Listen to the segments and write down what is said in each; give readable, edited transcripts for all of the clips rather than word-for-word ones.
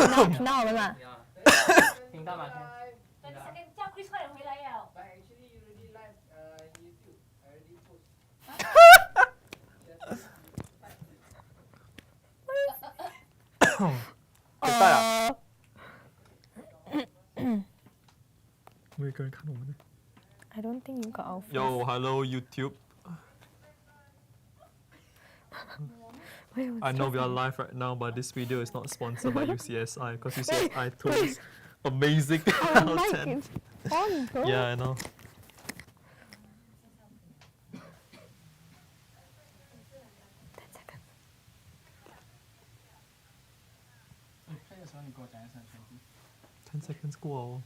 听到了吗？听到吗？叫 Chris 快点回来呀！ But actually you already live YouTube. I already post. Just 带了。每个人看我们的。I don't think you got our face. Yo, hello YouTube. I know we are live right now, but this video is not sponsored by UCSI because UCSI told us amazing. Our mic is on, bro. Yeah, I know. 开的时候你给我讲一声10 seconds 过哦。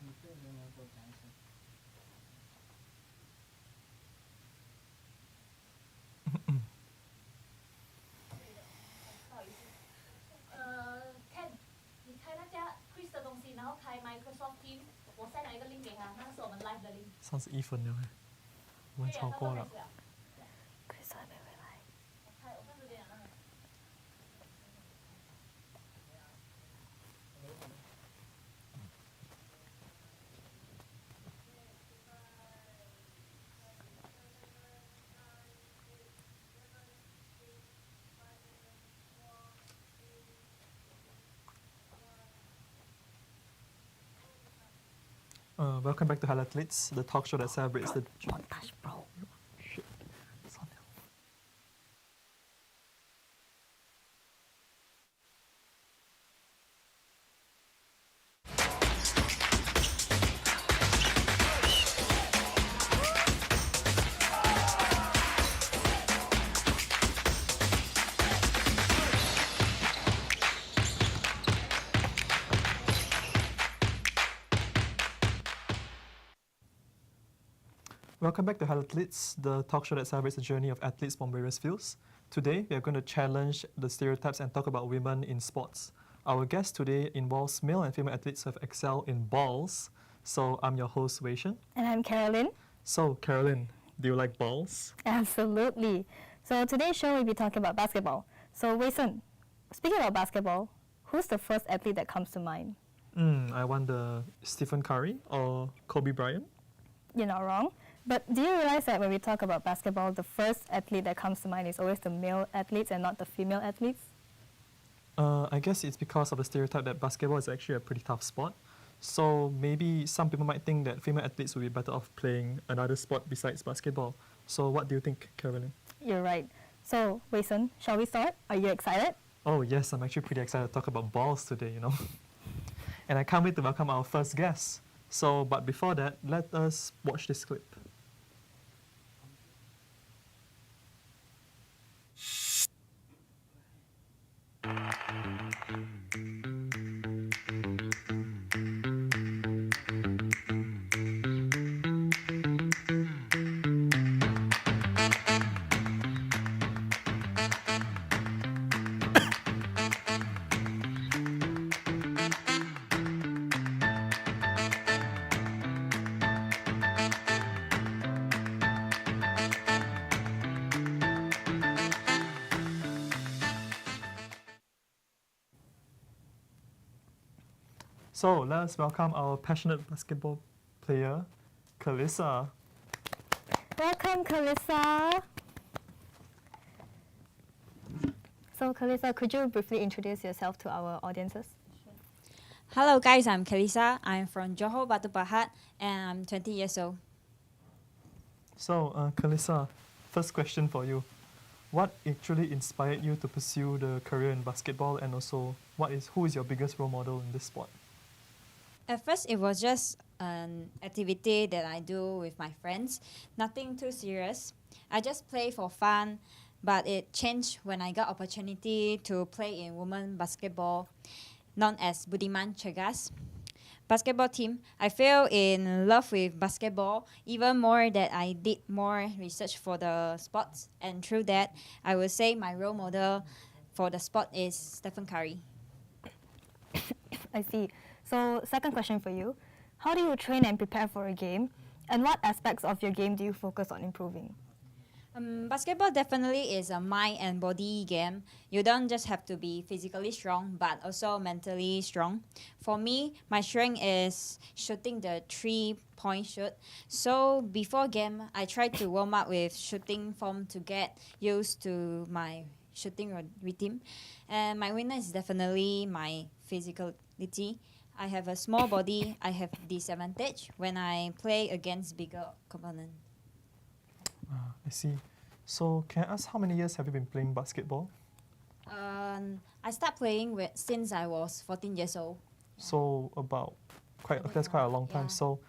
你对人要给我讲一声。Ken， 你开那家 Chris 的东西，然后开 Microsoft Teams，我 send 了一个 link 给他，那是我们 live 的 link。31分了，我们超过了。Chris 还没回来。我看这边啊。Welcome back to Hello Athletes, the talk show that celebrates the. Montage, bro. Shit. It's on now. Welcome back to Hello Athletes, the talk show that celebrates the journey of athletes from various fields. Today, we are going to challenge the stereotypes and talk about women in sports. Our guest today involves male and female athletes who have excelled in balls. So, I'm your host, Wei Shen. And I'm Carolyn. So, Carolyn, do you like balls? Absolutely. So today's show we'll be talking about basketball. So Wei-sun, speaking about basketball, who's the first athlete that comes to mind? I wonder Stephen Curry or Kobe Bryant? You're not wrong. But do you realize that when we talk about basketball, the first athlete that comes to mind is always the male athletes and not the female athletes? I guess it's because of the stereotype that basketball is actually a pretty tough sport. So maybe some people might think that female athletes would be better off playing another sport besides basketball. So what do you think, Carolyn? You're right. So Wei-sun, shall we start? Are you excited? Oh yes, I'm actually pretty excited to talk about balls today, And I can't wait to welcome our first guest. So, but before that, let us watch this clip. So let's welcome our passionate basketball player, Kalissa. Welcome, Kalissa. So Kalissa, could you briefly introduce yourself to our audiences? Hello guys, I'm Kalissa. I'm from Johor Batu Pahat and I'm 20 years old. So Kalissa, first question for you. What actually inspired you to pursue the career in basketball, and also who is your biggest role model in this sport? At first, it was just an activity that I do with my friends. Nothing too serious. I just play for fun, but it changed when I got opportunity to play in women basketball, known as Budiman Chagas basketball team. I fell in love with basketball even more that I did more research for the sports, and through that, I would say my role model for the sport is Stephen Curry. I see. So, second question for you. How do you train and prepare for a game? And what aspects of your game do you focus on improving? Basketball definitely is a mind and body game. You don't just have to be physically strong, but also mentally strong. For me, my strength is shooting the 3-point shoot. So before game, I try to warm up with shooting form to get used to my shooting rhythm. And my weakness is definitely my physicality. I have a small body. I have disadvantage when I play against bigger opponents. I see. So can I ask how many years have you been playing basketball? I started playing since I was 14 years old. So about that's quite a long time. Yeah. So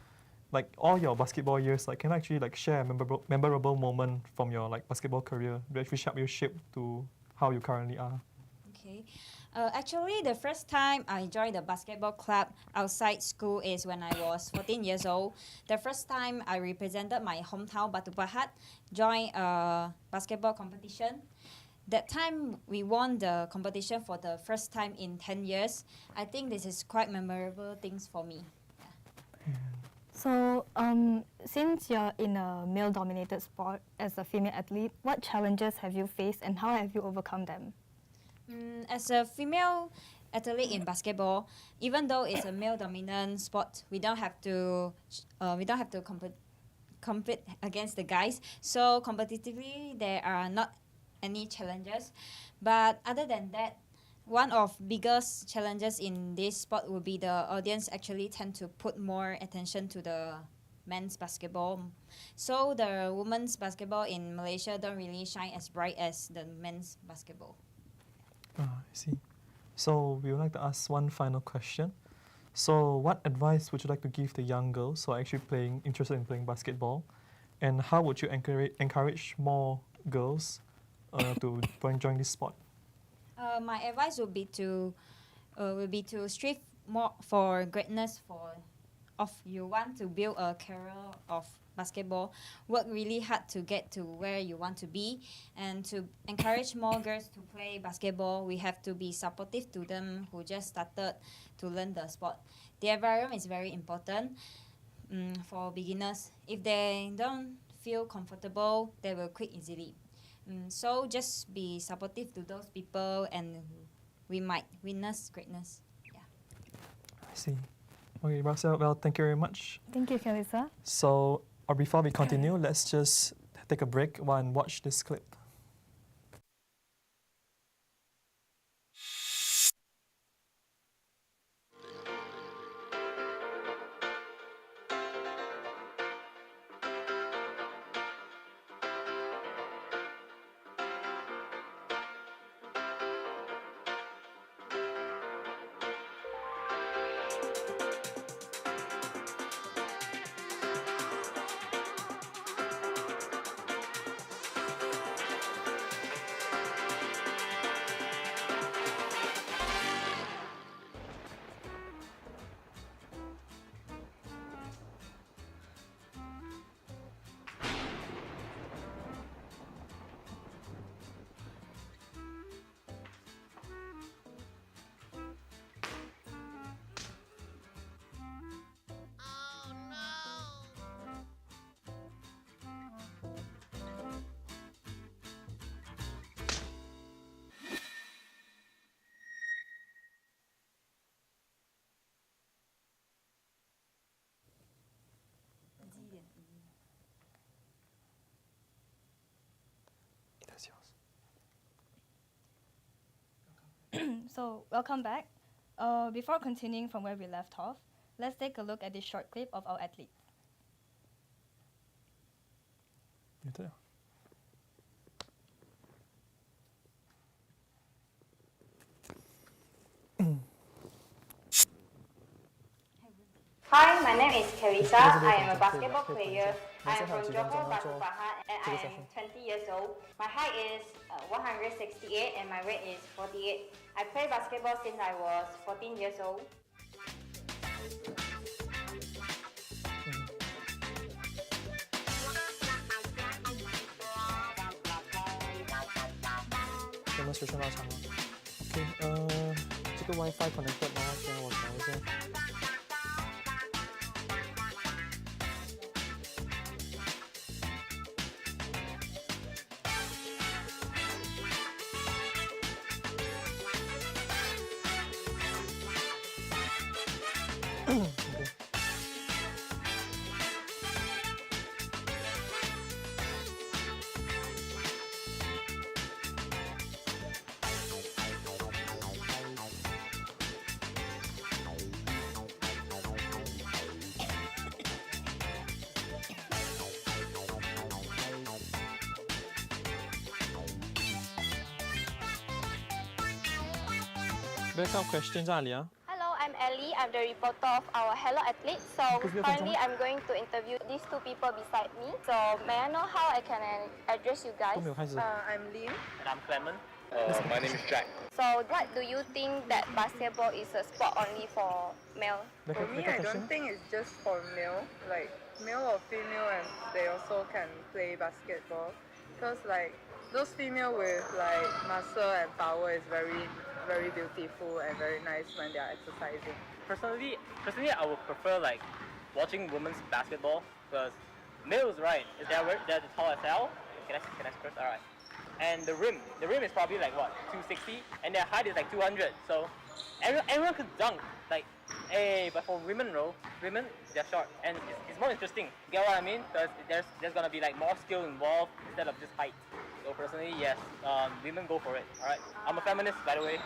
like all your basketball years, like can I actually like share a memorable moment from your like basketball career that actually helped you shape to how you currently are? Okay. Actually, the first time I joined the basketball club outside school is when I was 14 years old. The first time I represented my hometown Batu Pahat, joined a basketball competition. That time we won the competition for the first time in 10 years. I think this is quite memorable things for me. So, since you're in a male-dominated sport as a female athlete, what challenges have you faced and how have you overcome them? As a female athlete in basketball, even though it's a male-dominant sport, we don't have to compete against the guys. So competitively, there are not any challenges. But other than that, one of biggest challenges in this sport will be the audience actually tend to put more attention to the men's basketball. So the women's basketball in Malaysia don't really shine as bright as the men's basketball. I see. So we would like to ask one final question. So what advice would you like to give the young girls who are actually interested in playing basketball? And how would you encourage more girls to join this sport? My advice would be to strive more for greatness. If you want to build a career of basketball, work really hard to get to where you want to be, and to encourage more girls to play basketball, we have to be supportive to them who just started to learn the sport. The environment is very important for beginners. If they don't feel comfortable, they will quit easily. So just be supportive to those people, and we might witness greatness. Yeah. I see. Okay, Russell, well, thank you very much. Thank you, Kalisa. So, or before we continue, let's just take a break and watch this clip. That's yours. So, welcome back. Before continuing from where we left off, let's take a look at this short clip of our athletes. Hi, my name is Kalisa. I am a basketball player. I am from Johor, Batu Pahat, and I am 20 years old. My height is 168 and my weight is 48. I play basketball since I was 14 years old. Demonstration 拉长了。OK，个 WiFi connected 吗？先我调一下。Backup question 在哪里啊？ Hello, I'm Ellie. I'm the reporter of our Hello Athletes. So currently I'm going to interview these two people beside me. So may I know how I can address you guys? 都没有开始。 I'm Lim. And I'm Clement. My name is Jack. So what do you think that basketball is a sport only for male? For me, I don't think it's just for male. Like male or female, and they also can play basketball. Because like those female with like muscle and power is very beautiful and very nice when they are exercising. Personally, I would prefer like watching women's basketball because males, right? They're tall as hell. Can I curse? All right. And the rim is probably like what 260, and their height is like 200. So everyone could dunk. Like, hey, but for women they're short, and it's more interesting. Get what I mean? Because there's gonna be like more skill involved instead of just height. So personally, yes, women go for it. All right. I'm a feminist, by the way.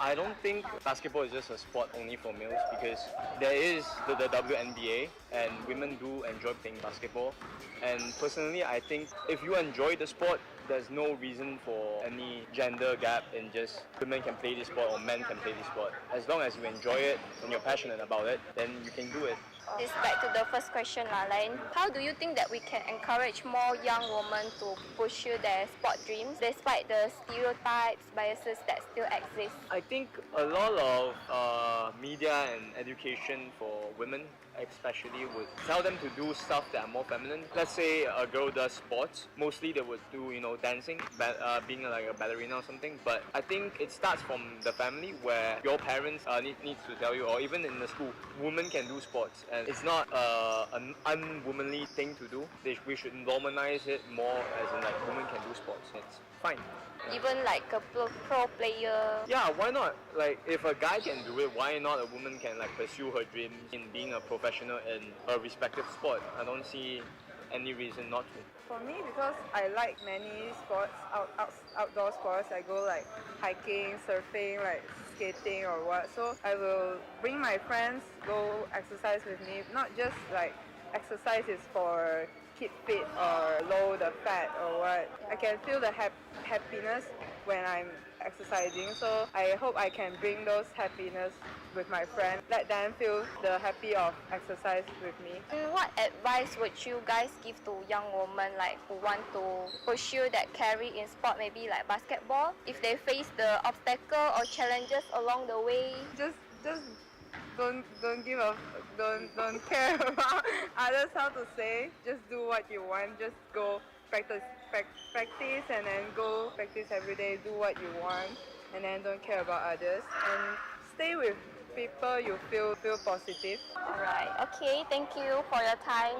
I don't think basketball is just a sport only for males because there is the WNBA and women do enjoy playing basketball. And personally, I think if you enjoy the sport, there's no reason for any gender gap in just women can play this sport or men can play this sport. As long as you enjoy it and you're passionate about it, then you can do it. This back to the first question, Lain. How do you think that we can encourage more young women to pursue their sport dreams despite the stereotypes, biases that still exist? I think a lot of media and education for women especially would tell them to do stuff that are more feminine. Let's say a girl does sports, mostly they would do, dancing, being like a ballerina or something. But I think it starts from the family where your parents needs to tell you, or even in the school, women can do sports and it's not an unwomanly thing to do. We should normalize it more as in like women can do sports. It's fine. Even like a pro player. Yeah, why not? Like, if a guy can do it, why not a woman can like pursue her dreams in being a professional in her respective sport? I don't see any reason not to. For me, because I like many sports, outdoor sports, I go like hiking, surfing, like skating or what. So I will bring my friends, go exercise with me. Not just like exercise is for keep fit or lower the fat or what. I can feel the happiness when I'm exercising. So I hope I can bring those happiness with my friend, let them feel the happy of exercise with me. What advice would you guys give to young women like who want to pursue that career in sport, maybe like basketball, if they face the obstacle or challenges along the way? Just don't give up, don't care about others how to say. Just do what you want. Just go practice and then go practice every day. Do what you want and then don't care about others and stay with people you feel positive. Alright, okay, thank you for your time.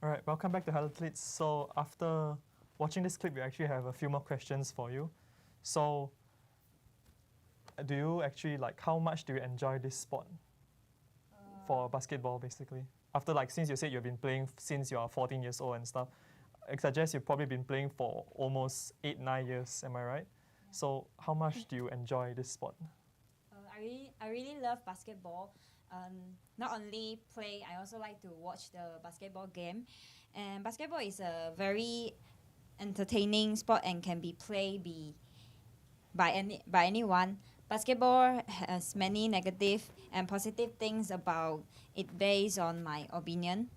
All right, welcome back to Athletes. So after watching this clip, we actually have a few more questions for you. So do you actually how much do you enjoy this sport for basketball basically? After since you said you've been playing since you're 14 years old and stuff, I suggest you've probably been playing for almost 8-9 years, am I right? Yeah. So how much do you enjoy this sport? I really love basketball. Not only play, I also like to watch the basketball game. And basketball is a very entertaining sport and can be played by anyone. Basketball has many negative and positive things about it based on my opinion.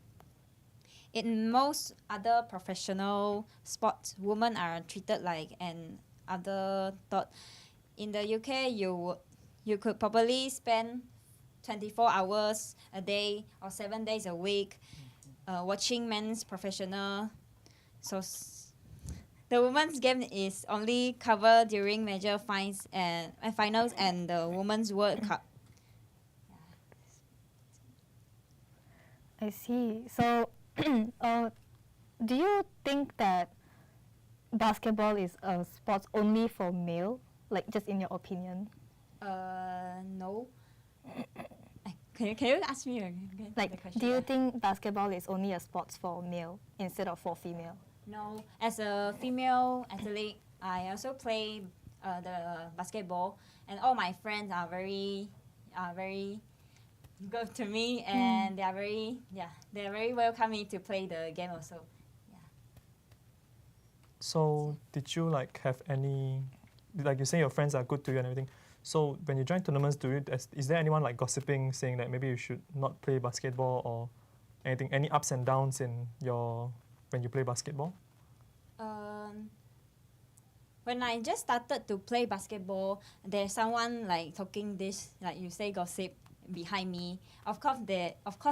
In most other professional sports, women are treated like an other thought. In the UK, you could probably spend 24 hours a day or 7 days a week watching men's professional. So the women's game is only covered during major finals and the Women's World Cup. I see. So, do you think that basketball is a sport only for male? Just in your opinion? No. Can you ask me again the question? Do you think basketball is only a sport for male instead of for female? No. As a female athlete, I also play the basketball, and all my friends are very good to me, and they are very welcoming to play the game also. Yeah. So did you have any, you say your friends are good to you and everything, so when you join tournaments, is there anyone gossiping saying that maybe you should not play basketball or anything, any ups and downs in when you play basketball? When I just started to play basketball, there's someone talking this, you say, gossip behind me. Of course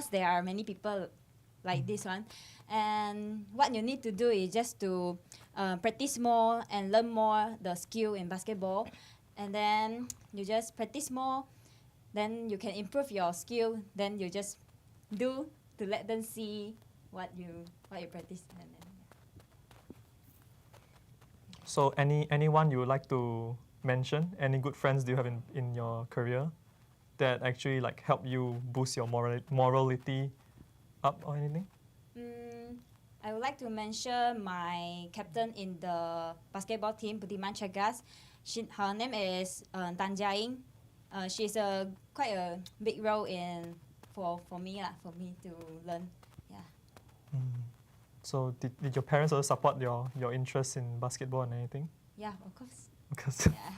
there are many people like this one, and what you need to do is just to practice more and learn more the skill in basketball, and then you just practice more, then you can improve your skill, then you just do to let them see what you practice. And then, So anyone you would like to mention? Any good friends do you have in your career that actually help you boost your morality up or anything? I would like to mention my captain in the basketball team, Budiman Chagas. Her name is Tan Jia-ying. She's quite a big role for me to learn. Yeah. So did your parents also support your interest in basketball and anything? Yeah, of course. Because Yeah.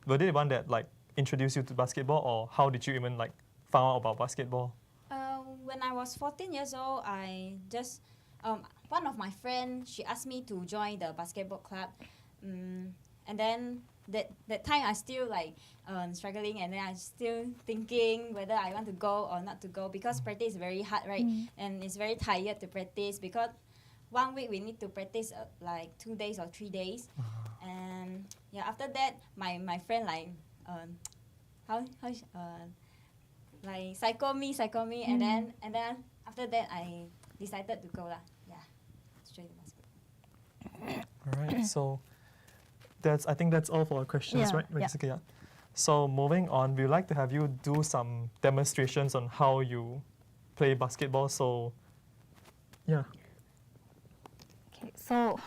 were they the one that introduced you to basketball, or how did you even found out about basketball? When I was 14 years old, I just one of my friends, she asked me to join the basketball club, and then that time I still struggling, and then I still thinking whether I want to go or not to go, because practice is very hard, right? And it's very tired to practice, because 1 week we need to practice 2 days or 3 days, and after that my friend psycho me, and then after that I decided to go lah. Yeah, straight to basketball. All right. So I think that's all for our questions, Yeah, right? Basically, yeah. So moving on, we'd like to have you do some demonstrations on how you play basketball. So, yeah. Okay, so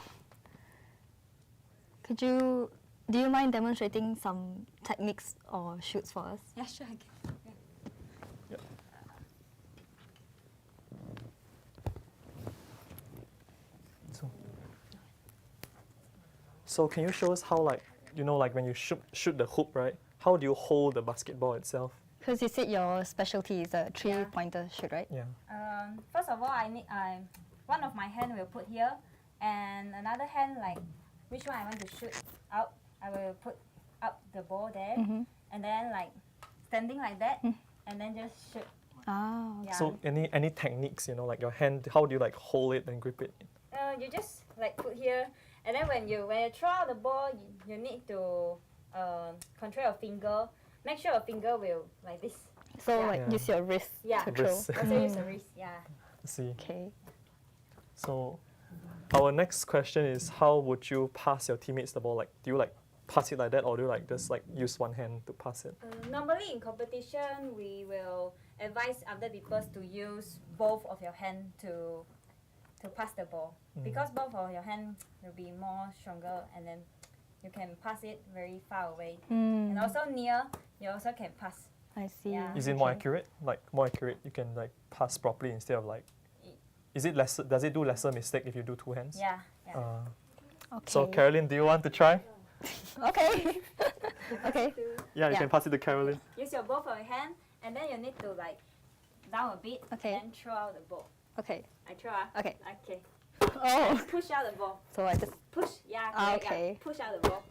do you mind demonstrating some techniques or shoots for us? Yeah, sure. I can. So can you show us how when you shoot the hoop, right? How do you hold the basketball itself? Because you said your specialty is a three-pointer shoot, right? Yeah. First of all, one of my hand will put here, and another hand which one I want to shoot out, I will put up the ball there, and then standing like that, and then just shoot. Oh. Yeah. So any techniques, your hand, how do you hold it and grip it? You just put here, and then when you throw out the ball, you need to control your finger. Make sure your finger will like this. So use your wrist Yeah. to throw. Wrist. Also use the wrist. Yeah. I see. Okay. So, our next question is, how would you pass your teammates the ball? Like, do you like pass it like that, or do you like just like use one hand to pass it? Normally in competition, we will advise other people to use both of your hand to pass the ball, because both of your hand will be more stronger, and then you can pass it very far away, and also near you also can pass. I see. Yeah. Is it more accurate? Like more accurate, you can like pass properly instead of like. Is it less? Does it do lesser mistake if you do two hands? Yeah. Okay. So Caroline, do you want to try? Okay. Okay. Yeah, you Yeah. can pass it to Caroline. Use your both of your hand, and then you need to like down a bit, Okay. and then throw out the ball. Okay. I throw out. Okay. Okay. Oh. Push out the ball. So I just. Push. Yeah. Ah, Correct, okay. Yeah. Push out the ball.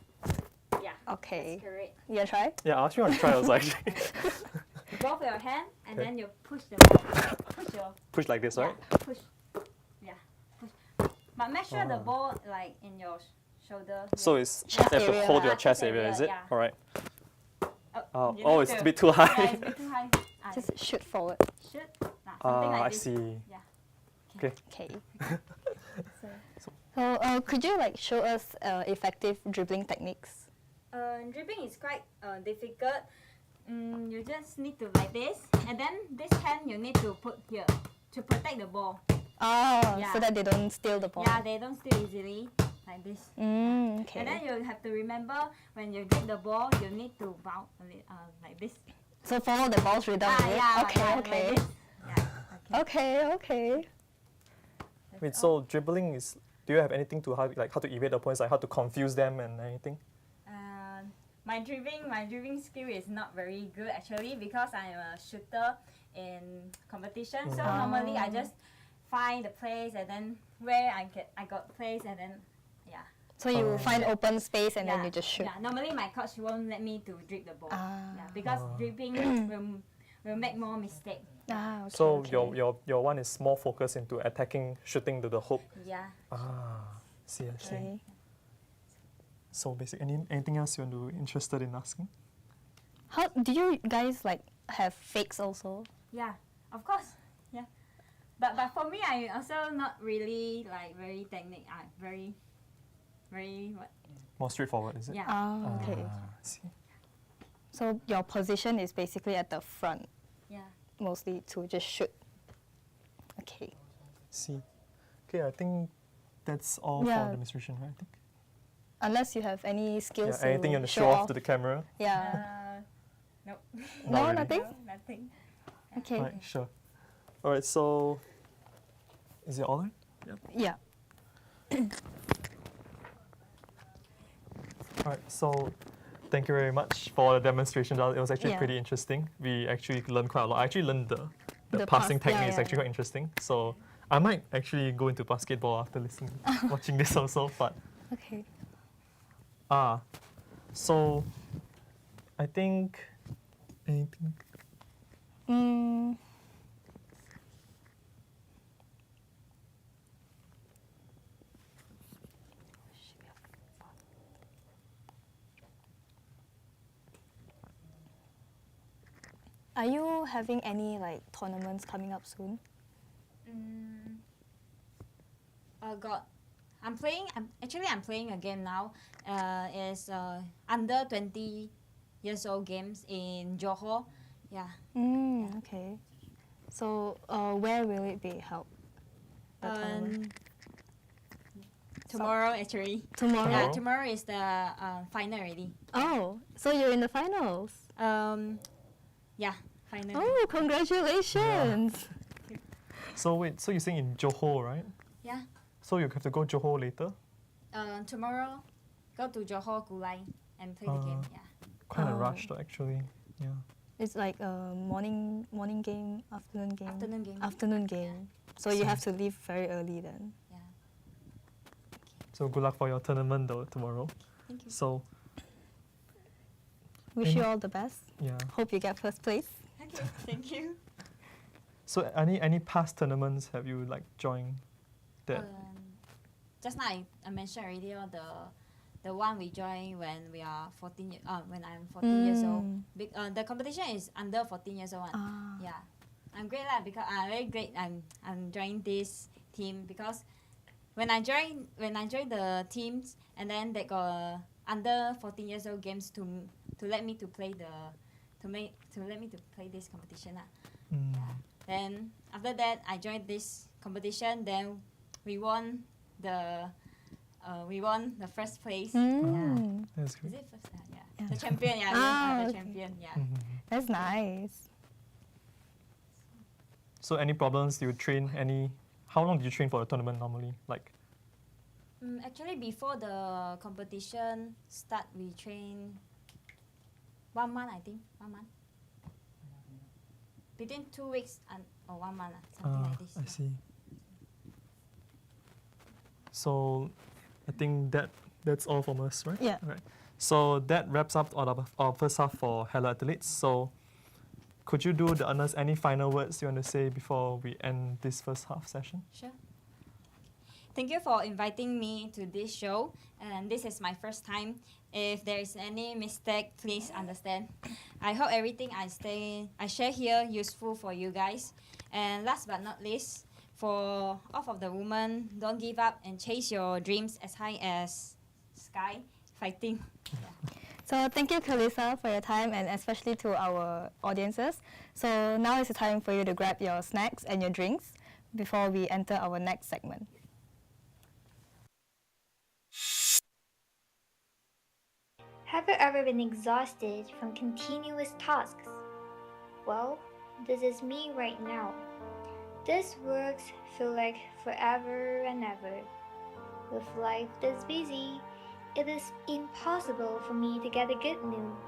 Yeah. Okay. That's correct. You try? Yeah, I actually want to try also actually. Both your hand, and Okay. then you push the ball. Push your. Push like this, right? Yeah, push. Yeah. Push. But make sure the Ah. ball like in your shoulder. So yeah. it's Chest you have to area. hold your Ah, chest chest area, area, is it? yeah. All right. Oh, you Oh, need it's a to- bit too high. Yeah, it's a bit too high. Just shoot forward. Shoot. Something like I this. see. Yeah. Okay. Okay. So, So could you like show us effective dribbling techniques? dribbling is quite difficult. You just need to like this, and then this hand you need to put here to protect the ball. Oh, Yeah. so that they don't steal the ball. Yeah, they don't steal easily like this. Okay. And then you have to remember when you grip the ball, you need to bounce like this. So follow the ball's rhythm. is it? Yeah. Okay. Like Okay. this. Yeah. Okay. Okay. Wait, so dribbling is. Do you have anything to how to evade the points, like how to confuse them and anything? My dribbling skill is not very good actually, because I'm a shooter in competition. So normally I just find the place, and then where I got place, and then yeah. So you find open space and then Yeah. you just shoot. Yeah, normally my coach won't let me to dribble the ball. Ah. Yeah, because dribbling will make more mistake. Ah, okay, So okay. your one is more focused into attacking, shooting to the hoop. Yeah. Ah, see, I see. Okay. So basically, anything else you're interested in asking? How do you guys like have fakes also? Yeah, of course. Yeah. But for me, I also not really like very technique. Very what? More straightforward, is it? Yeah. Ah, okay. Ah, I see. So your position is basically at the front, Yeah. mostly to just shoot. Okay. See. Okay, I think that's all Yeah. for demonstration, right? I think. Unless you have any skills. Yeah, anything you want to show off to the camera? Yeah. Nope. No, really. nothing. No, nothing. Okay. Right, sure. All right, so is it all right? Yeah. All right, so thank you very much for the demonstration. It was actually Yeah. pretty interesting. We actually learned quite a lot. I actually learned the The passing pass, yeah, technique is yeah, actually yeah. quite interesting. So I might actually go into basketball after listening, watching this also. But Okay. so I think anything. Mm, are you having any like tournaments coming up soon? Got. I'm playing. I'm playing a game now. It's under 20 years old games in Johor. Yeah. Okay. So where will it be held? The tournament? Tomorrow actually. Tomorrow? Yeah, tomorrow is the final already. Oh, so you're in the finals. Yeah, final. Oh, congratulations. So wait, so you're saying in Johor, right? Yeah. So you have to go Johor later? Tomorrow, go to Johor Kulai and play the game. Yeah. Kind of Oh. rushed actually. Yeah. It's like a morning game, afternoon game. Afternoon game. Afternoon game. So you have to leave very early then. Yeah. So good luck for your tournament though tomorrow. Thank you. So Wish you all the best. yeah. Hope you get first place. Okay. Thank you. So any past tournaments have you like joined? That Just now I mentioned already the one we joined when we are 14 when I'm 14 years old. The competition is under 14 years old one. Ah. Yeah. I'm great lah because I'm very great. I'm joining this team because when I joined the teams and then they got under 14 years old games to let me to play this competition lah. Mm. Yeah. Then after that I joined this competition. Then we won the first place. Mm. That's Is great. it first? Yeah. The champion. Yeah. The okay. champion. Yeah. Mhm. That's nice. So any problems? Do you train any? How long do you train for a tournament normally? Like, Actually, before the competition start, we train 1 month, I think. 1 month. Between 2 weeks or 1 month, something like this. I see. So, I think that's all from us, right? Yeah. Right. So that wraps up our first half for Hello Athletes. So, could you do the honors? Any final words you want to say before we end this first half session? Sure. Thank you for inviting me to this show, and this is my first time. If there is any mistake, please understand. I hope everything I share here useful for you guys. And last but not least, for all of the women, don't give up and chase your dreams as high as sky, fighting. So thank you, Kalisa, for your time and especially to our audiences. So now is the time for you to grab your snacks and your drinks before we enter our next segment. Have you ever been exhausted from continuous tasks? Well, this is me right now. These works feel like forever and ever. With life this busy, it is impossible for me to get a good meal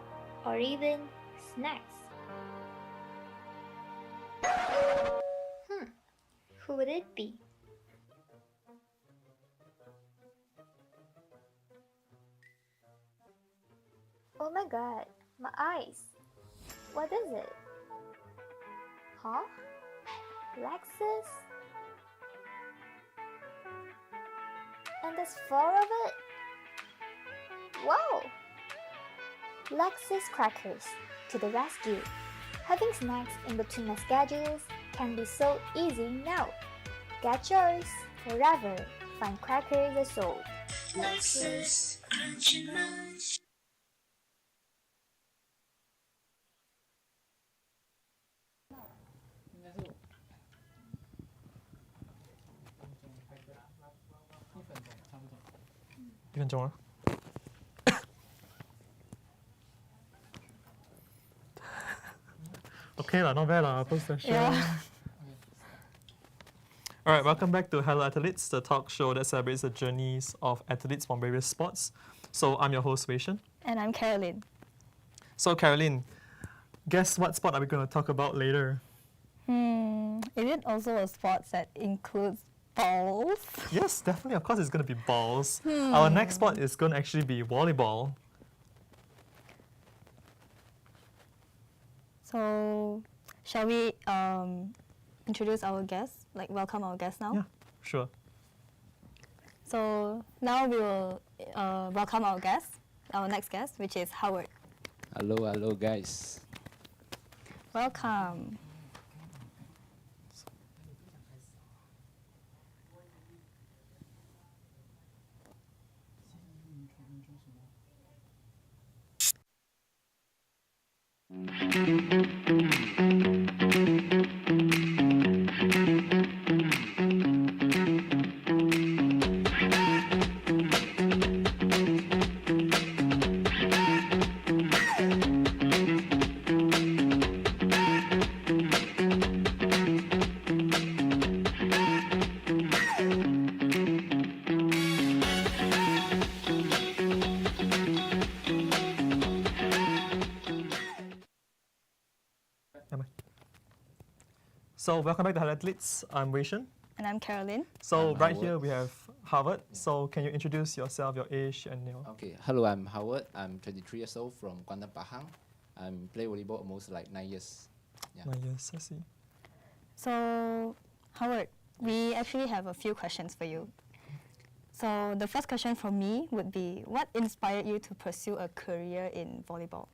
or even snacks. Who would it be? Oh my god, my eyes. What is it? Huh? Lexus? And there's 4 of it? Wow! Lexus crackers to the rescue. Having snacks in between my schedules can be so easy now. Get yours wherever fine crackers are sold. Lexus Crunchy Munch. Okay lah, not bad lah. First session. Yeah. All right, welcome back to Hello Athletes, the talk show that celebrates the journeys of athletes from various sports. So I'm your host, Wei Shen. And I'm Caroline. So Caroline, guess what sport are we going to talk about later? Is it also a sport that includes balls? Yes, definitely. Of course, it's going to be balls. Our next sport is going to actually be volleyball. So, shall we introduce our guests, like welcome our guests now? Yeah, sure. So now we will welcome our guest, our next guest, which is Howard. Hello guys. Welcome. So welcome back to Hello Athletes. I'm Wei Shen. And I'm Caroline. So I'm right Howard. here we have Howard. So can you introduce yourself, your age, and your... Okay, hello, I'm Howard. I'm 23 years old from Kuala Pahang. I'm play volleyball almost like 9 years. Yeah. 9 years, I see. So, Howard, we actually have a few questions for you. So the first question from me would be, what inspired you to pursue a career in volleyball?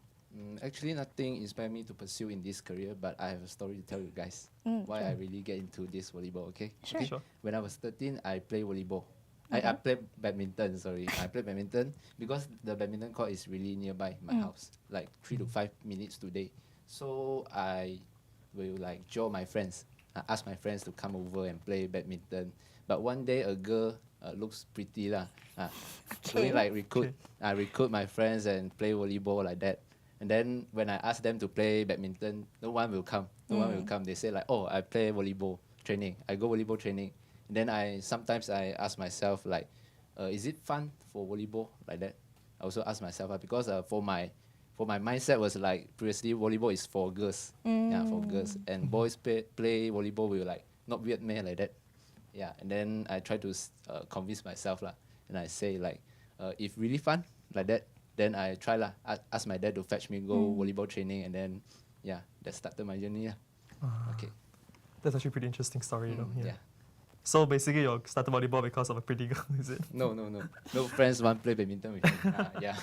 Actually, nothing inspired me to pursue in this career, but I have a story to tell you guys why I really get into this volleyball. Okay. Sure. Okay. Sure. When I was 13, I play volleyball. I played badminton. Sorry, I played badminton because the badminton court is really nearby my house, like 3 to 5 minutes today. So I will like draw my friends, ask my friends to come over and play badminton. But one day a girl looks pretty lah. Really like recruit my friends and play volleyball like that. And then when I ask them to play badminton, no one will come. No one will come. They say like, oh, I play volleyball training. I go volleyball training. And then sometimes I ask myself like, is it fun for volleyball like that? I also ask myself because for my mindset was like previously volleyball is for girls. Yeah, for girls. And boys play volleyball will like not weird man like that. Yeah, and then I try to convince myself lah, and I say like, if really fun like that, then I try lah. Ask my dad to fetch me go volleyball training, and then yeah, that started my journey lah. Okay. That's actually a pretty interesting story, you know. Yeah. So basically, you started volleyball because of a pretty girl, is it? No. No friends want play badminton with me. Yeah.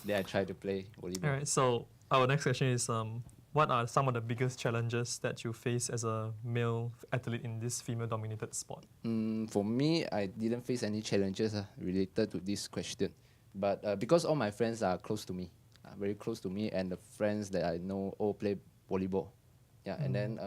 Then I try to play volleyball. All right. So our next question is, what are some of the biggest challenges that you face as a male athlete in this female-dominated sport? For me, I didn't face any challenges related to this question. But because all my friends are close to me, very close to me, and the friends that I know all play volleyball. Yeah, and then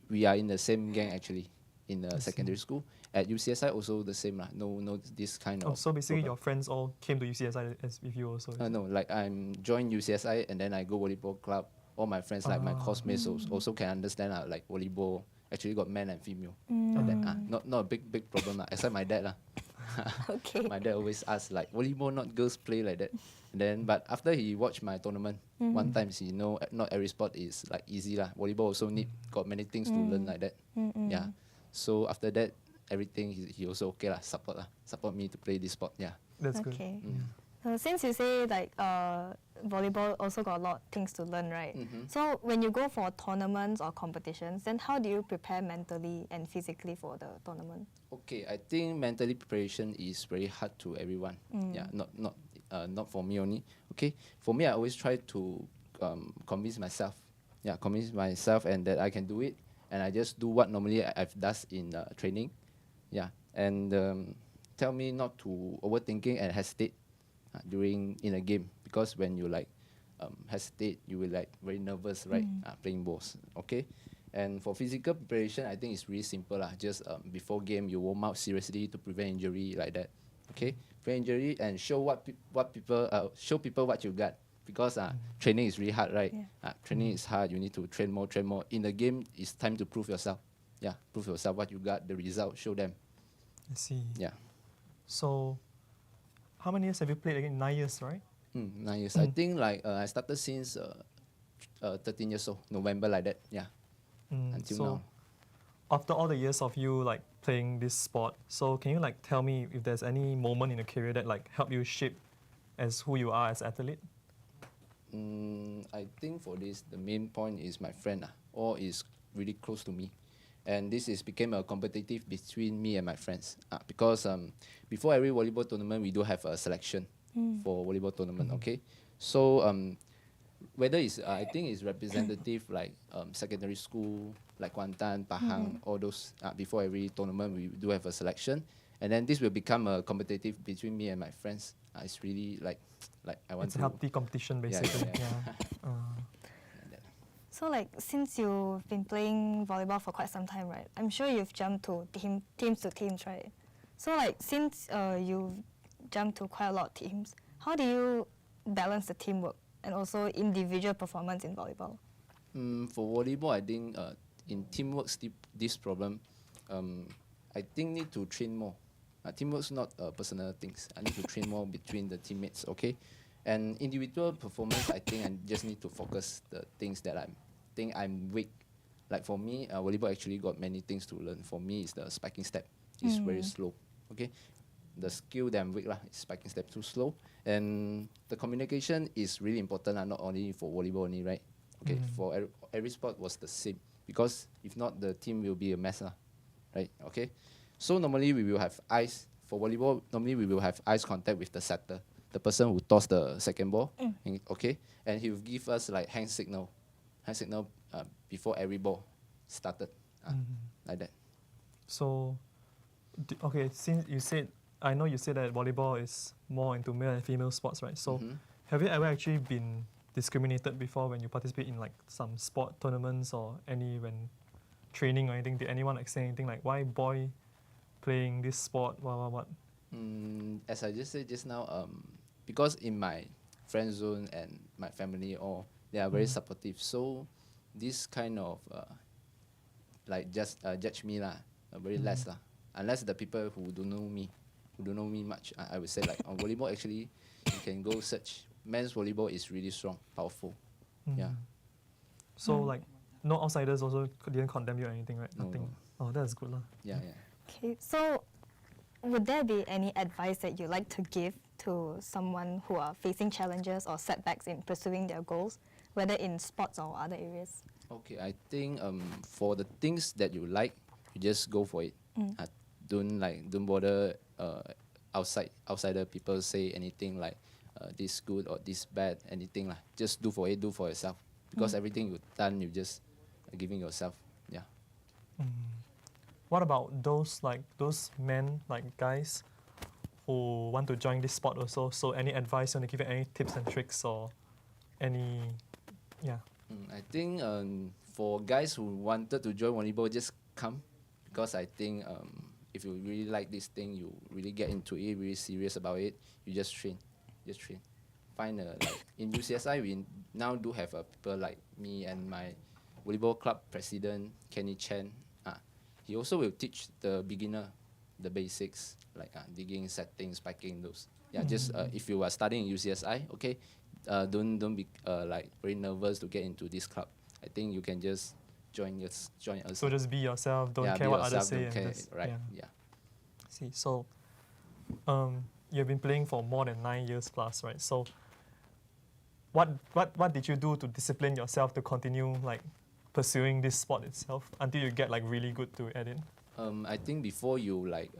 we are in the same gang actually in secondary school. At UCSI also the same lah. No this kind of. So basically, problem. your friends all came to UCSI as with you also. No, like I'm joined UCSI and then I go volleyball club. All my friends, like my classmates, also can understand like volleyball actually got men and female. Like that, not a big problem except my dad lah. Okay. My dad always asks like volleyball not girls play like that. And then but after he watched my tournament, one time he know not every sport is like easy lah. Volleyball also got many things to learn like that. Yeah. So after that, everything he also okay lah, support me to play this sport. Yeah. That's good. Okay. Since you say like volleyball also got a lot of things to learn, right? So when you go for tournaments or competitions, then how do you prepare mentally and physically for the tournament? Okay, I think mentally preparation is very hard to everyone. Yeah, not for me only. Okay, for me I always try to convince myself. Yeah, convince myself and that I can do it, and I just do what normally I've done in training. Yeah, and tell me not to overthinking and hesitate during in a game, because when you like hesitate, you will like very nervous, right? Playing balls. Okay. And for physical preparation, I think it's really simple lah. Just before game, you warm up seriously to prevent injury like that. Okay, prevent injury and show show people what you got, because training is really hard, right? Training is hard. You need to train more. In the game, it's time to prove yourself. Yeah, prove yourself what you got, the result, show them. I see. Yeah. So, how many years have you played again? 9 years, right? 9 years. I think like I started since 13 years old, November like that. Yeah. Until so now. After all the years of you like playing this sport, so can you like tell me if there's any moment in your career that like helped you shape as who you are as an athlete? I think for this, the main point is my friend, all is really close to me. And this became a competitive between me and my friends. Because before every volleyball tournament, we do have a selection for volleyball tournament, okay? So whether it's, I think it's representative like secondary school, like Kuantan, Pahang, all those, before every tournament, we do have a selection. And then this will become a competitive between me and my friends. It's really like I want It's to... a healthy competition, basically. So like since you've been playing volleyball for quite some time, right? I'm sure you've jumped to teams to teams, right? So like since you've jumped to quite a lot of teams, how do you balance the teamwork and also individual performance in volleyball? For volleyball, I think in teamwork, this problem, I think need to train more. Teamwork's not personal things. I need to train more between the teammates, okay? And individual performance, I think I just need to focus the things that I'm weak. Like for me, volleyball actually got many things to learn. For me, it's the spiking step. It's very slow, okay? The skill that I'm weak is spiking step too slow. And the communication is really important, not only for volleyball only, right? Okay, for every sport was the same. Because if not, the team will be a mess, right? Okay? So normally we will have eyes, for volleyball, normally we will have eyes contact with the setter. the person who toss the second ball. Okay, and he will give us like hand signal before every ball started, like that. So, okay, since you said, I know you said that volleyball is more into male and female sports, right? So, have you ever actually been discriminated before when you participate in like some sport tournaments or any when training or anything? Did anyone like say anything like, why boy playing this sport, what? As I just said just now, because in my friend zone and my family, all they are very supportive. So this kind of like just judge me lah, very less lah. Unless the people who don't know me much, I would say like on volleyball actually you can go search. Men's volleyball is really strong, powerful. Yeah. So like no outsiders also didn't condemn you or anything, right? No, Nothing. no. Oh, that's good lah. Yeah. Okay, so would there be any advice that you like to give to someone who are facing challenges or setbacks in pursuing their goals, whether in sports or other areas? Okay, I think for the things that you like, you just go for it. Don't bother outsider people say anything like this good or this bad, anything lah. Just do for yourself. Because everything you've done, you just giving yourself. Yeah. What about those men, like guys, who want to join this sport also? So any advice, you want to give any tips and tricks or any, I think for guys who wanted to join volleyball, just come. Because I think if you really like this thing, you really get into it, really serious about it, you just train. Find like in UCSI, we now do have people like me and my volleyball club president, Kenny Chen. He also will teach the beginner the basics, like digging, setting, spiking, those. Yeah, just if you are studying UCSI, okay, don't be like very nervous to get into this club. I think you can just join us. So just be yourself, don't care be what yourself, others say. don't care, And just, right? Yeah. See, so you've been playing for more than 9 years plus, right? So what did you do to discipline yourself to continue like pursuing this sport itself until you get like really good to at it? I think before you like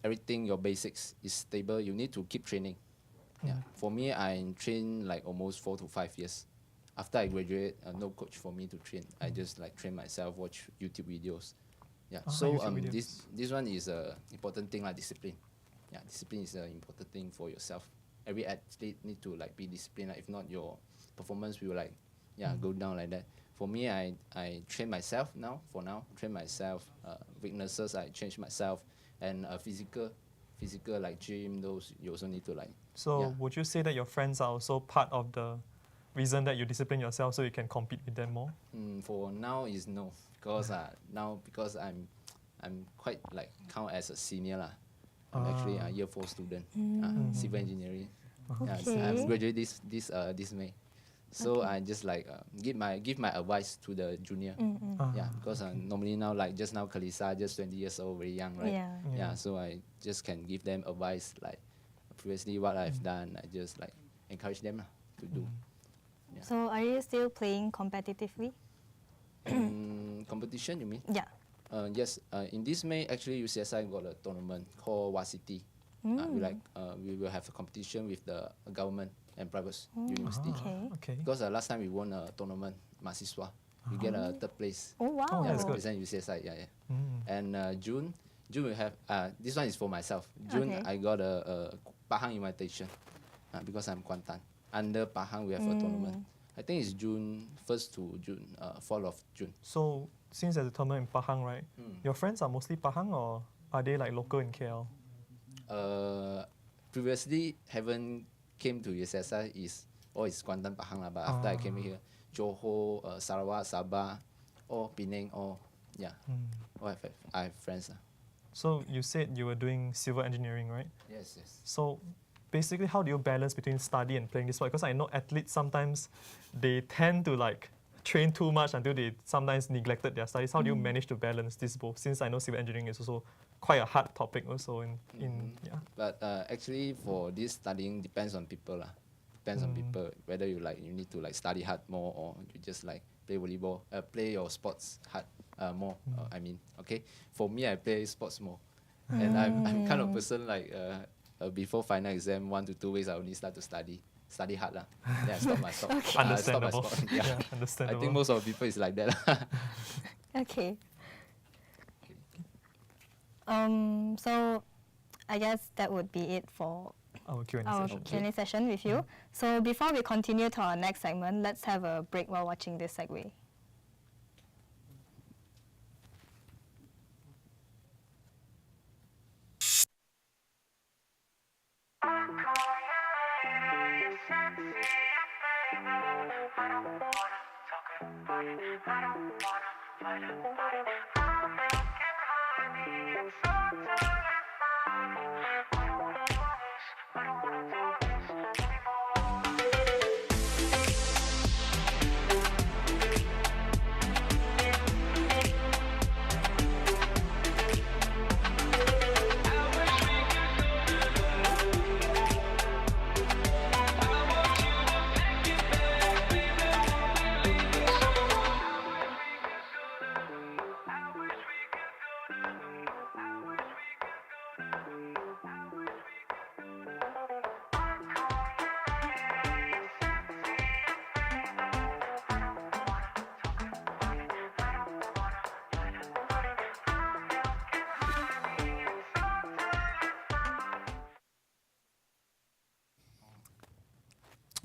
everything, your basics is stable, you need to keep training. Yeah. For me, I trained like almost 4 to 5 years. After I graduate, no coach for me to train. I just like train myself, watch YouTube videos. Yeah. So this one is a important thing like discipline. Yeah, discipline is an important thing for yourself. Every athlete need to like be disciplined. Like, if not, your performance will like go down like that. For me, I train myself now. For now, train myself. Weaknesses, I change myself, and physical like gym. Those you also need to like. So would you say that your friends are also part of the reason that you discipline yourself so you can compete with them more? For now is no, because because I'm quite like count as a senior lah. I'm actually a year 4 student, civil engineering. Okay. Yeah, I've graduated this May. So I just like give my advice to the junior. Yeah, because normally now like just now Kalisa just 20 years old, very young, right? Yeah. So I just can give them advice like previously what I've done. I just like encourage them to do. Yeah. So are you still playing competitively? Competition, you mean? Yeah. Yes. In this May, actually UCSI got a tournament called Varsity. We will have a competition with the government and private university. Okay. Because last time we won a tournament, Mahasiswa. We get a 3rd place. Oh wow. Oh, that's good. Represent UCSI. Yeah. And June we have this one is for myself. June I got a Pahang invitation because I'm Kuantan. Under Pahang we have a tournament. I think it's June 1st to June 4th of June. So since there's a tournament in Pahang, right? Your friends are mostly Pahang or are they like local in KL? Previously haven't came to UCSI is Kuantan Pahang lah, but after I came here, Johor, Sarawak, Sabah, or Penang, all I have friends. So you said you were doing civil engineering, right? Yes. So basically, how do you balance between study and playing this sport? Because I know athletes sometimes they tend to like train too much until they sometimes neglected their studies. How do you manage to balance this both? Since I know civil engineering is also quite a hard topic also But actually for this studying depends on people lah. Depends on people whether you need to like study hard more or you just like play volleyball, play your sports hard more. I mean, okay. For me, I play sports more, and I'm kind of person like before final exam, 1 to 2 weeks, I only start to study hard lah. Then I stop my sport. Okay. I stop my Understandable. sport. Yeah. I Understandable. think most of the people is like that lah. Okay. So I guess that would be it for Our Q&A our session. Q&A session with you. So before we continue to our next segment, let's have a break while watching this segue.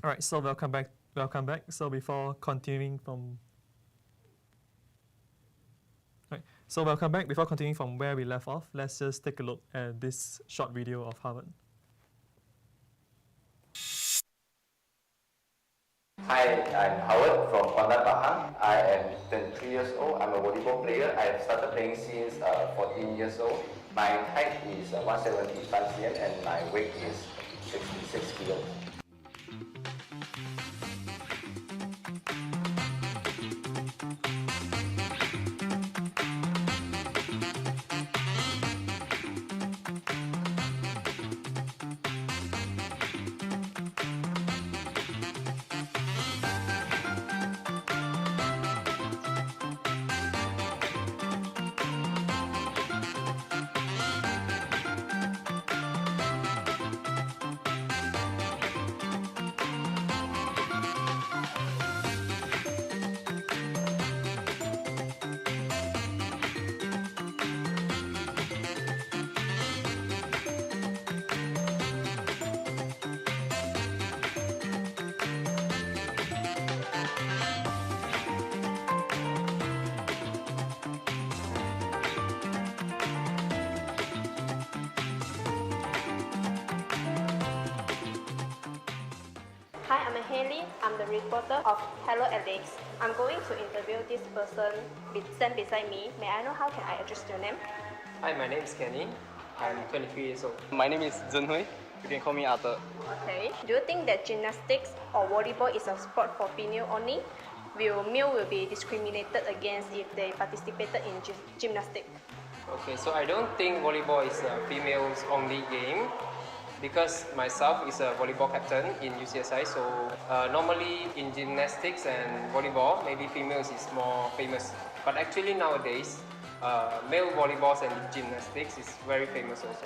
All right, so welcome back. Welcome back. So before continuing from where we left off, let's just take a look at this short video of Harvard. Hi, I'm Howard from Kuala Pahang. I am 23 years old. I'm a volleyball player. I have started playing since 14 years old. My height is 175 cm and my weight is 66 kilos. Hi, I'm Haley. I'm the reporter of Hello Alex. I'm going to interview this person stand beside me. May I know how can I address your name? Hi, my name is Kenny. I'm 23 years old. My name is Zhenhui. You can call me Arthur. Okay. Do you think that gymnastics or volleyball is a sport for female only? Will male be discriminated against if they participated in gymnastics? Okay, so I don't think volleyball is a females only game because myself is a volleyball captain in UCSI. So normally in gymnastics and volleyball, maybe females is more famous. But actually nowadays, male volleyballs and gymnastics is very famous also.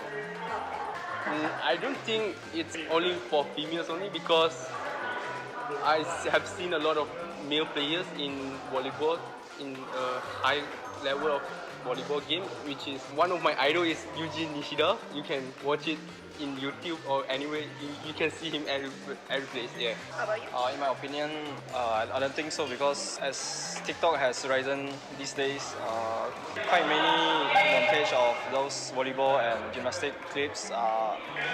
I don't think it's only for females only because I have seen a lot of male players in volleyball in a high level of volleyball game, which is one of my idol is Yuji Nishida. You can watch it in YouTube or anywhere. You can see him every place. Yeah. How about you? In my opinion, I don't think so because as TikTok has risen these days, quite many page of those volleyball and gymnastic clips.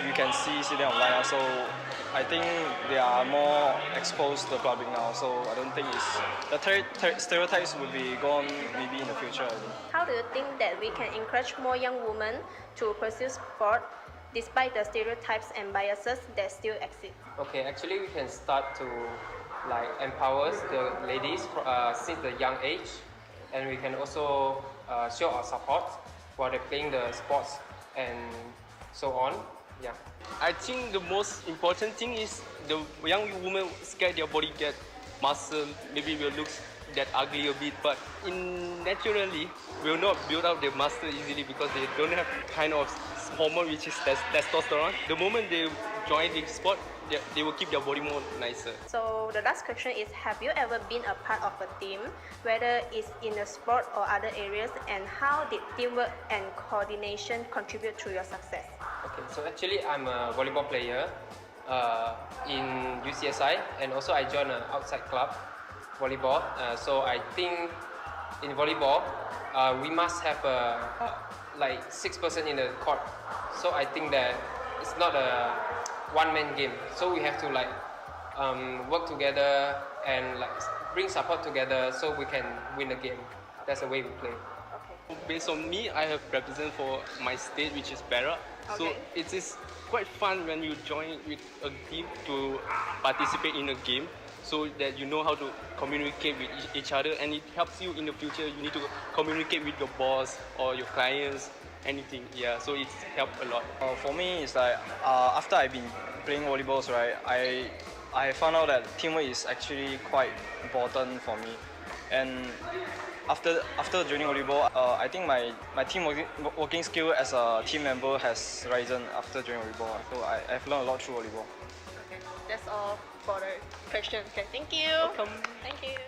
You can see them online. So I think they are more exposed to the public now. So I don't think it's the stereotypes will be gone maybe in the future. How do you think that we can encourage more young women to pursue sport despite the stereotypes and biases that still exist? Okay, actually we can start to like empower the ladies since the young age, and we can also show our support while they're playing the sports and so on. Yeah. I think the most important thing is the young women scared their body get muscle, maybe will look that ugly a bit, but naturally will not build up their muscle easily because they don't have kind of hormone which is testosterone. The moment they join the sport, they will keep their body more nicer. So the last question is, have you ever been a part of a team, whether it's in a sport or other areas, and how did teamwork and coordination contribute to your success? Okay, so actually I'm a volleyball player in UCSI, and also I joined an outside club, volleyball. So I think in volleyball, we must have like 6% in the court. So I think that it's not a one-man game. So we have to like work together and like bring support together so we can win the game. That's the way we play. Based on me, I have represented for my state, which is Perak. So Okay. it is quite fun when you join with a team to participate in a game, so that you know how to communicate with each other, and it helps you in the future. You need to communicate with your boss or your clients, anything. Yeah, so it's helped a lot. For me, it's like after I've been playing volleyballs, right, I found out that teamwork is actually quite important for me. And after joining volleyball, I think my team working skill as a team member has risen after joining volleyball. So I've learned a lot through volleyball. Okay, that's all for the question. Okay, thank you. Welcome. Thank you.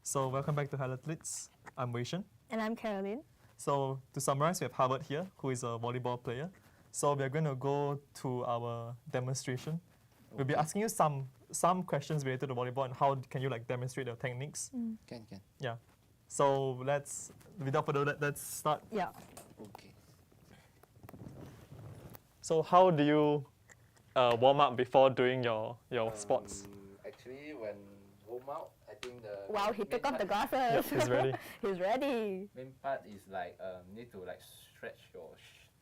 So welcome back to Athletes. I'm Wei Shen. And I'm Caroline. So to summarize, we have Harvard here, who is a volleyball player. So we are going to go to our demonstration. We'll be asking you some questions related to volleyball and how can you like demonstrate your techniques. Can. Yeah. So without further ado, let's start. Yeah. Okay. So how do you warm up before doing your sports? Actually, when warm up, I think the Wow, he took off the glasses. Yep, he's ready. He's ready. main part is like need to like stretch your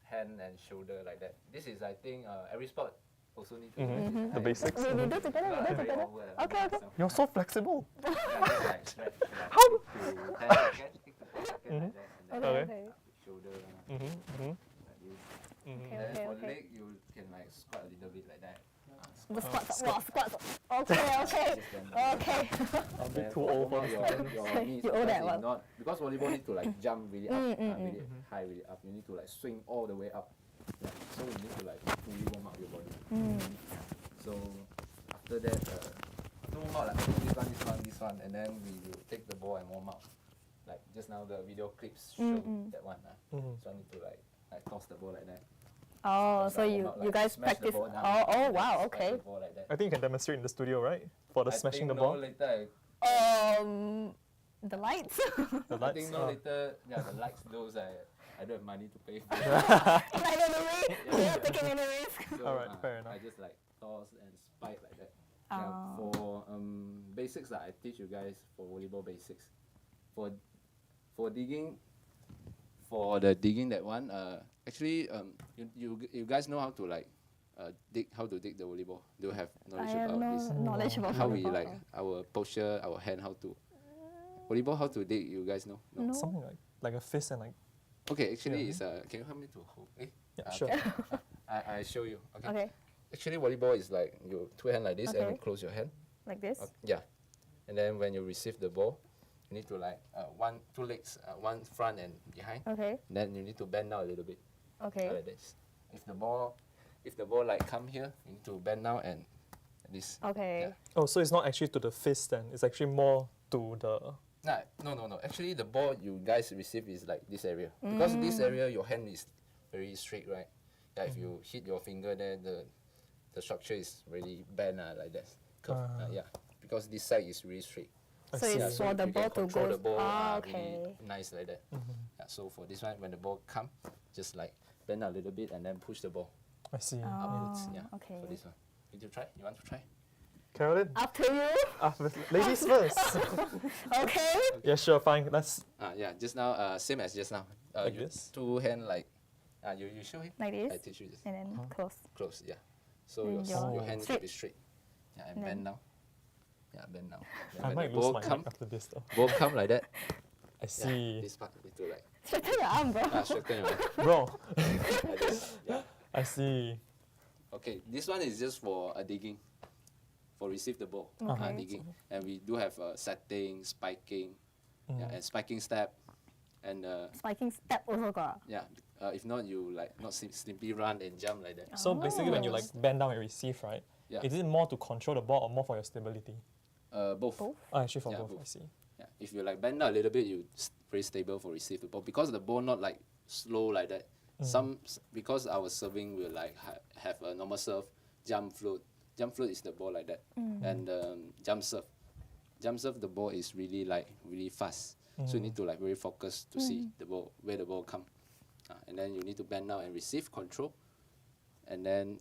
hand and shoulder like that. This is I think every sport also need to do this. The basics. We do together, Not we do very together. forward, Okay. You're so flexible. Like stretch, like How? to 10 seconds, 6 to 4 seconds like that. And then Okay. up shoulder like this. Okay, And then for okay. leg, you can like squat a little bit like that. The squats. Wow, squats. Okay. A bit too old for your knees. You owe that one. Not, because volleyball need to like jump really up, really high, really up. You need to like swing all the way up. Yeah. So you need to like fully warm up your body. So after that, after warm up, like this one, and then we will take the ball and warm up. Like just now the video clips show that one. So I need to like toss the ball like that. Oh, Just so like warm you up, like guys smash the practice. ball down, Oh, and then wow. smash Okay. the ball like that. I think you can demonstrate in the studio, right? For the smashing the I ball. think no later The lights. The I lights. think no later, the lights, those I don't have money to pay for. Like anyway, you're not taking any risk. So, Alright, fair enough. I just like toss and spike like that. Yeah, for basics that I teach you guys for volleyball basics. For digging, for the digging that one, actually you guys know how to like how to dig the volleyball. Do you have knowledge I have about no this? knowledge about How we volleyball. like our posture, our hand, how to volleyball, how to dig? You guys know? No. Something like a fist and like. Okay, actually, it's can you help me to hold? Yeah, sure. I show you. Okay. Okay. Actually, volleyball is like you two hand like this and you Okay. close your hand. Like this? Yeah. And then when you receive the ball, you need to like two legs, one front and behind. Okay. Then you need to bend down a little bit. Okay. Like this. If the ball like come here, you need to bend down and this. Okay. Oh, so it's not actually to the fist then. It's actually more to the. No. Actually, the ball you guys receive is like this area. Because this area, your hand is very straight, right? Yeah, if you hit your finger there, the structure is really bent like that. Curve. Yeah, because this side is really straight. So it's for the you ball can to control go. the ball Okay. really nice like that. Yeah, so for this one, when the ball come, just like bend a little bit and then push the ball I see. upwards. Yeah. okay. For this one, need to try. You want to try? Caroline? Up to you. Ladies first. Okay. Yeah, sure, fine. Let's. Yeah, just now, same as just now. Like you this? Two hand like. You show him. Like this? I teach you this. And then close. Close, yeah. So And your your hand straight. should be straight. Yeah, and bend down. Yeah, bend down. Then I when might the lose ball my come, mic after this though. ball come like that. I see. Yeah, this part need to like. Straighten your arm, bro. Straighten your arm. Bro. Like this. Yeah. I see. Okay, this one is just for digging, for receive the ball, Okay. digging, and we do have setting, spiking, yeah, and spiking step, and Spiking step also got. yeah. If not, you like not simply run and jump like that. So basically, when you like bend down and receive, right? Yeah. Is it more to control the ball or more for your stability? Both. Both? Oh, actually for Yeah, both. both. I see. Yeah. If you like bend down a little bit, you very stable for receive the ball because the ball not like slow like that. Because our serving will like have a normal serve, jump float. Jump float is the ball like that, and jump serve. Jump serve the ball is really fast. So you need to like very focus to see the ball where the ball come, and then you need to bend down and receive control, and then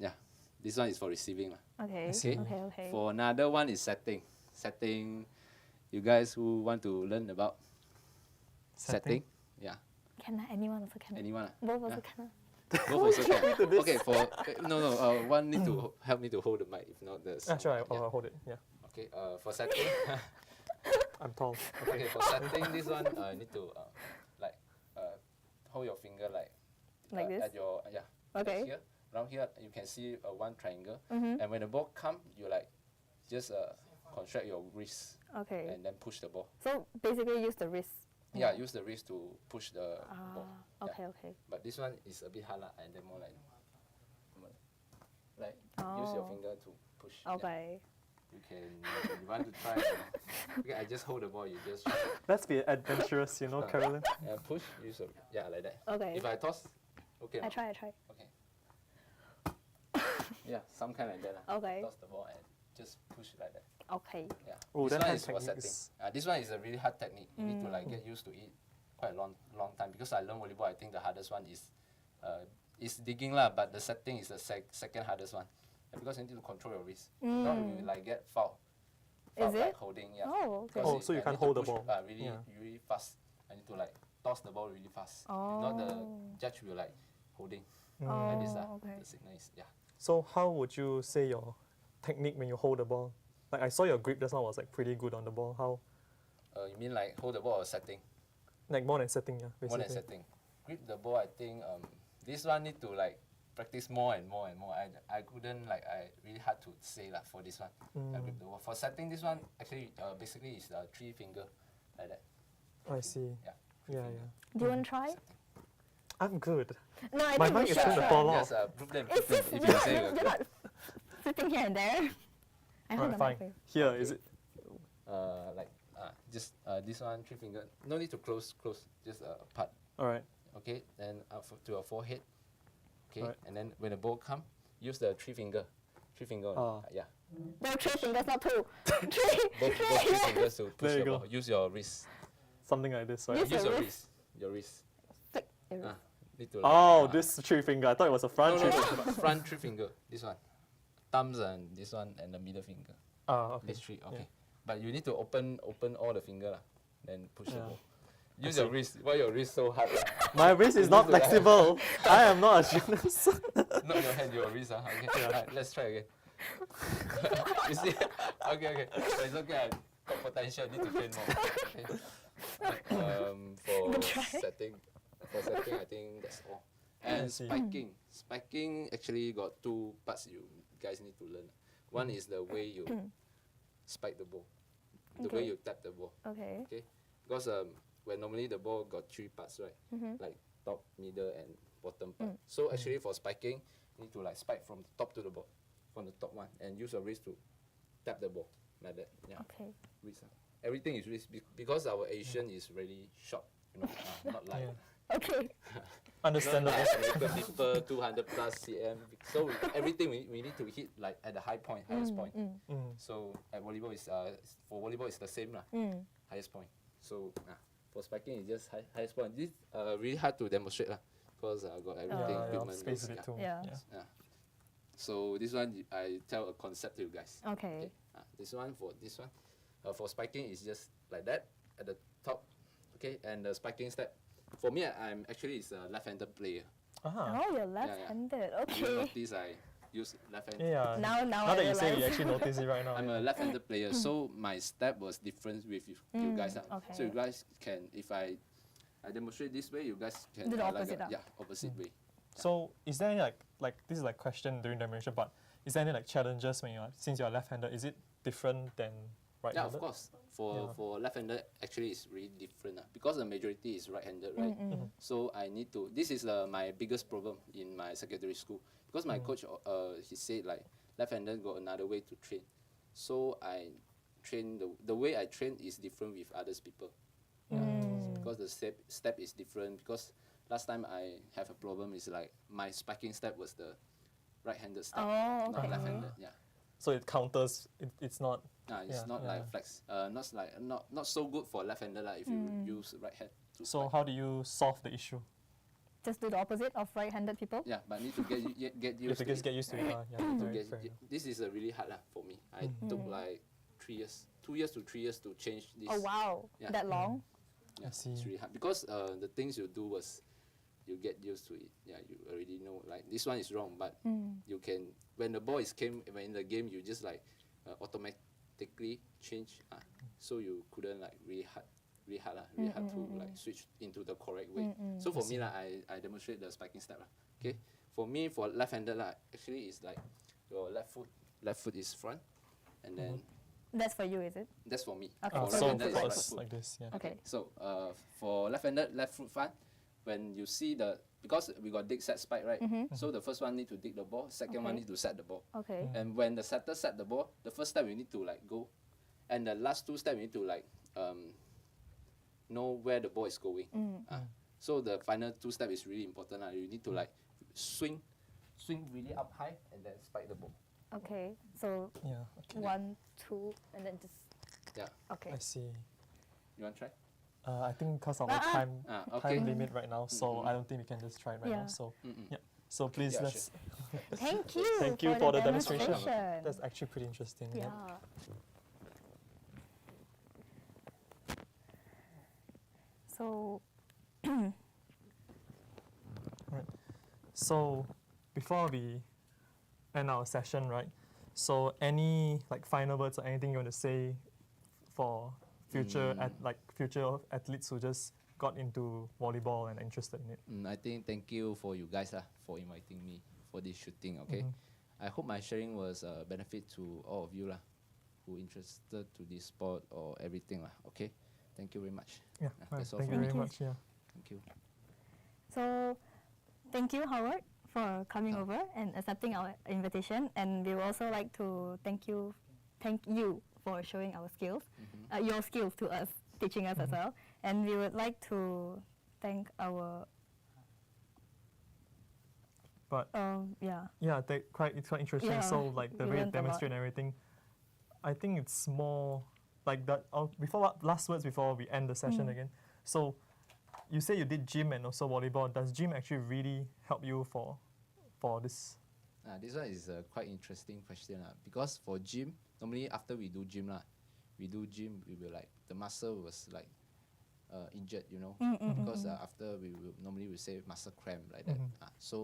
this one is for receiving lah. Okay. see. Okay. For another one is setting. Setting, you guys who want to learn about setting? Yeah. Can anyone also can? Anyone? Both also can. Both also can. Okay, one need to help me to hold the mic. If not, the sound. Sure, I'll hold it. Yeah. Okay, for setting. I'm tall. Okay, for setting this one, you need to hold your finger Like this? at your Okay. here. Around here, you can see one triangle, and when the ball come, you like just contract your wrist Okay. and then push the ball. So basically use the wrist. Yeah, use the wrist to push the ball. Okay. But this one is a bit hard lah, and then more like use your finger to push. Yeah. Okay. You can, if you want to try. Okay, I just hold the ball. You just Let's be adventurous, Caroline. push. Use like that. Okay. If I toss, okay. I no? try. Okay. Yeah, some kind like that lah. Okay. Toss the ball and just push like that. Okay. Yeah. Oh, this then one hand is for setting. techniques. This one is a really hard technique. You need to like get used to it quite a long time. Because I learned volleyball, I think the hardest one is digging lah, but the setting is the second hardest one. And because you need to control your wrist. Not you like get foul. Is Like it? holding, yeah. Oh, okay. Oh, so you I can't need to hold the push, ball. Really, Yeah. really fast. I need to like toss the ball really fast. If not, the judge will like holding. Like this okay. The signal is, yeah. So how would you say your technique when you hold the ball? Like I saw your grip just now was like pretty good on the ball. How? You mean like hold the ball or setting? Like more than setting, yeah. Basically. More than setting. Grip the ball, I think this one need to like practice more and more. I couldn't I really hard to say lah for this one. Grip the ball. For setting this one, actually basically is 3 finger like that. I see. Yeah. Yeah. Do you want to try? I'm good. No, I My think we mic is should going to try. fall off. Yes, prove them. It's just If you're you not, say you're not sitting here and there. I hold Alright, the fine. mic for you. Here, is it? Just this one 3 finger. No need to close. Just part. Alright. Okay, then up to your forehead. Okay, Right. and then when the ball come, use the 3 finger. 3 finger only. Yeah. No, 3 fingers, not 2. 3. Both 3 fingers to push There you the go. ball. Use your wrist. Something like this, right? Use Use your your wrist. wrist. Your wrist. Flick your wrist. Need to Oh, this 3 finger. I thought it was a front no, 3 finger. front 3 finger. This one. Thumbs and this one and the middle finger. Okay. These 3. Okay. Yeah. But you need to open all the finger lah. Then push the Yeah. ball. Use your wrist. Why your wrist so hard lah? My wrist is not flexible. I am not a gymnast. Not your hand, your wrist. Okay. Alright, let's try again. You see? Okay. It's okay. I got potential. Need to train more. Okay. For setting, I think that's all. And see. spiking actually got two parts you guys need to learn. One is the way you spike the ball, the way Okay. you tap the ball. Okay. Okay, because when normally the ball got three parts, right? Like top, middle, and bottom part. So actually for spiking, you need to like spike from the top to the ball, from the top one, and use your wrist to tap the ball like that. Yeah. Okay. Wrist, everything is wrist because our Asian is really short, not like. Okay. Understandable. American people 200 plus cm. So everything we need to hit like at the highest point. So at volleyball is for volleyball it's the same lah. Highest point. So for spiking it's just highest point. This really hard to demonstrate lah because I got everything equipment. Space a bit too. Yeah. So this one I tell a concept to you guys. Okay. This one for spiking is just like that at the top. Okay, and the spiking step. For me, I'm actually is a left-handed player. Oh, you're left-handed. You Okay. notice I use left hand. Yeah. Now Now I that you say, you realize. actually notice it right now. I'm a left-handed player, so my step was different with you guys. okay. So you guys can, if I demonstrate this way, you guys can Do the like opposite, opposite way. So is there any like this is like question during demonstration, but is there any like challenges when since you're left-handed? Is it different than Yeah, right-handed? of course. For left-handed, actually, it's really different because the majority is right-handed, right? So I need to. This is my biggest problem in my secondary school because my coach, he said like left-handed got another way to train. So I train the way I train is different with others people. Because the step is different. Because last time I have a problem is like my spiking step was the right-handed step, not left-handed. Yeah. So it counters. It's not. It's not like flex. Not so good for left-handed if you use right hand. So how do you solve the issue? Just do the opposite of right-handed people? Yeah, but need to get You used have to to it. get used to it. This is really hard for me. I took like 3 years, 2 years to 3 years to change this. Oh, wow. Yeah. That long? Yeah, it's really hard because the things you do was you get used to it. Yeah, you already know like this one is wrong, but you can when the ball is came when in the game you just like automatically change. So you couldn't like really hard to like switch into the correct way. So for me I demonstrate the spiking step Okay, for me for left-handed actually it's like your left foot is front, and then. That's for you, is it? That's for me. Okay. For So left-handed for is us right foot. like this. Yeah. Okay. So for left-handed, left foot front, when you see because we got dig set spike, right? So the first one need to dig the ball, second one need to set the ball. Okay. And when the setter set the ball, the first step you need to like go, and the last two steps you need to like know where the ball is going. So the final two steps is really important. You need to like swing really up high and then spike the ball. Okay. So Yeah. 1, 2, and then just. Yeah. Okay. I see. You want to try? I think because of our time okay. limit right now, so I don't think we can just try it right now. So yeah. So please Yeah, let's. Thank you. Thank you for the demonstration. demonstration. That's actually pretty interesting. Yeah. So. Right. So before we end our session, right? So any like final words or anything you want to say for future future athletes who just got into volleyball and interested in it? I think thank you for you guys for inviting me for this shooting. Okay, I hope my sharing was a benefit to all of you who interested to this sport or everything Okay, thank you very much. Yeah, that's all thank you from very me. much. Yeah. Thank you. So, thank you, Howard, for coming over and accepting our invitation. And we would also like to thank you for showing our skills, your skills to us, teaching us as well. And we would like to thank our. But yeah. Yeah, it's quite interesting. Yeah, So like the we way you learned a demonstrate and lot. everything, I think it's more like that. Last words before we end the session again. So you say you did gym and also volleyball. Does gym actually really help you for this? This one is a quite interesting question because for gym, normally after we do gym we will like the muscle was like injured, because after we will normally we say muscle cramp like that. So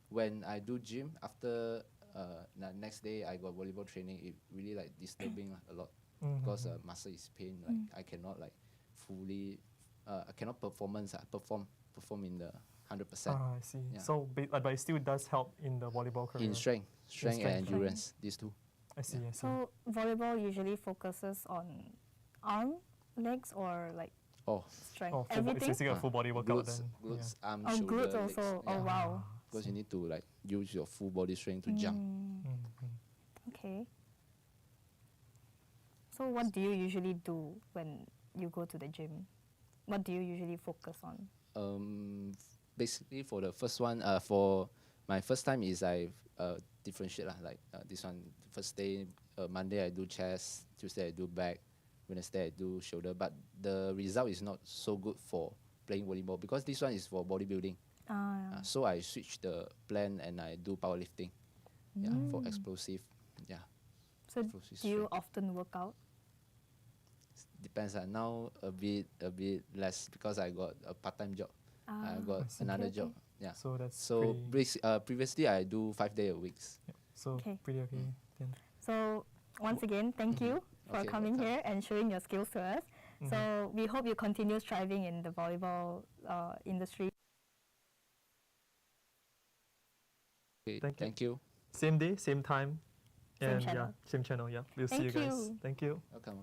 when I do gym after the next day I got volleyball training, it really like disturbing a lot because muscle is pain. Like I cannot like fully I cannot perform in the 100%. I see. Yeah. So, but it still does help in the volleyball career. In strength and endurance, these two. I see. I see. So volleyball usually focuses on arm, legs, or like strength. it's Everything. basically a full body workout glutes, then. glutes, arm, Oh, shoulder, glutes legs. also. Yeah. Oh wow. Because you need to like use your full body strength to jump. Okay. So what do you usually do when you go to the gym? What do you usually focus on? Basically for the first one, for my first time is I differentiate lah. Like this one, first day, Monday I do chest, Tuesday I do back, Wednesday I do shoulder. But the result is not so good for playing volleyball because this one is for bodybuilding. So I switch the plan and I do powerlifting. Yeah, for explosive. Yeah. So do you often work out? Depends. Now a bit less because I got a part-time job. I got another job. Yeah. So that's previously I do 5 days a week. So pretty okay. Then. So once again, thank you for coming here and showing your skills to us. So we hope you continue striving in the volleyball industry. Okay, Thank you. Same day, same time. Same And channel. yeah, same channel. Yeah, we'll see you guys. Thank you. Welcome.